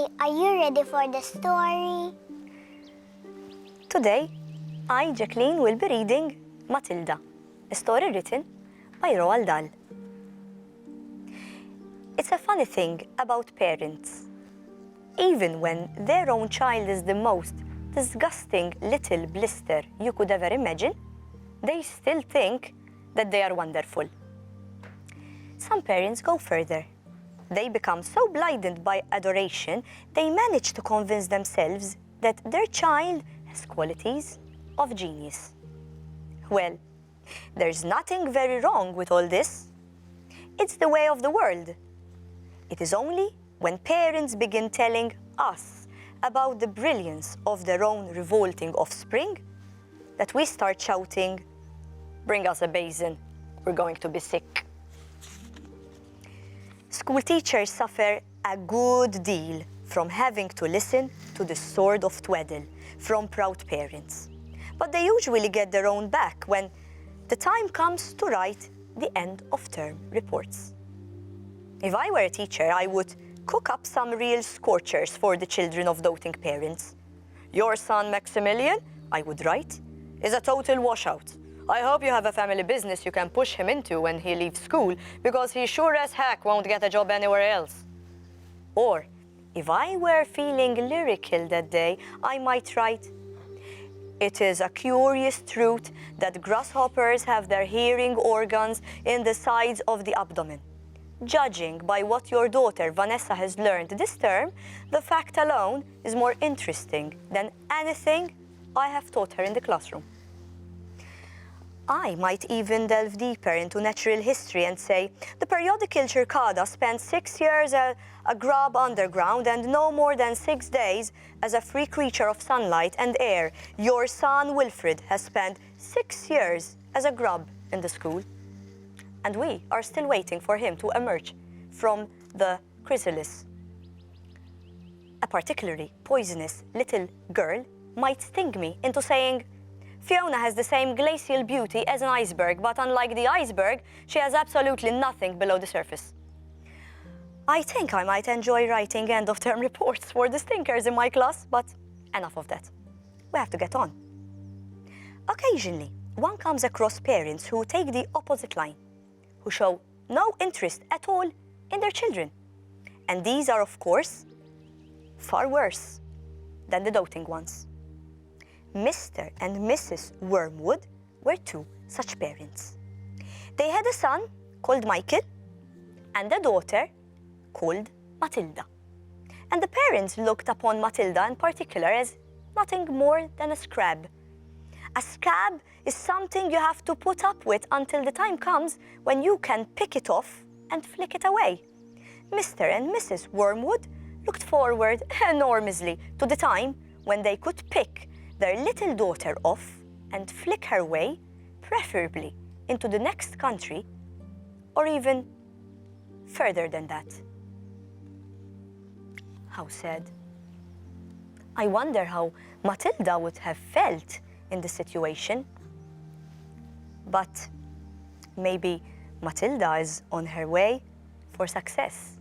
Okay, are you ready for the story? Today, I, Jacqueline, will be reading Matilda, a story written by Roald Dahl. It's a funny thing about parents. Even when their own child is the most disgusting little blister you could ever imagine, they still think that they are wonderful. Some parents go further. They become so blinded by adoration, they manage to convince themselves that their child has qualities of genius. Well, there's nothing very wrong with all this. It's the way of the world. It is only when parents begin telling us about the brilliance of their own revolting offspring that we start shouting, "Bring us a basin, we're going to be sick." School teachers suffer a good deal from having to listen to the sword of twaddle from proud parents. But they usually get their own back when the time comes to write the end of term reports. If I were a teacher, I would cook up some real scorchers for the children of doting parents. "Your son, Maximilian," I would write, "is a total washout. I hope you have a family business you can push him into when he leaves school, because he sure as heck won't get a job anywhere else." Or, if I were feeling lyrical that day, I might write, "It is a curious truth that grasshoppers have their hearing organs in the sides of the abdomen. Judging by what your daughter Vanessa has learned this term, the fact alone is more interesting than anything I have taught her in the classroom." I might even delve deeper into natural history and say, "The periodical cicada spent 6 years as a grub underground and no more than 6 days as a free creature of sunlight and air. Your son Wilfred has spent 6 years as a grub in the school." And we are still waiting for him to emerge from the chrysalis. A particularly poisonous little girl might sting me into saying, "Fiona has the same glacial beauty as an iceberg, but unlike the iceberg, she has absolutely nothing below the surface." I think I might enjoy writing end-of-term reports for the stinkers in my class, but enough of that. We have to get on. Occasionally, one comes across parents who take the opposite line, who show no interest at all in their children. And these are, of course, far worse than the doting ones. Mr. and Mrs. Wormwood were two such parents. They had a son called Michael and a daughter called Matilda. And the parents looked upon Matilda in particular as nothing more than a scrab. A scab is something you have to put up with until the time comes when you can pick it off and flick it away. Mr. and Mrs. Wormwood looked forward enormously to the time when they could pick their little daughter off and flick her way, preferably into the next country, or even further than that. How sad. I wonder how Matilda would have felt in the situation. But maybe Matilda is on her way for success.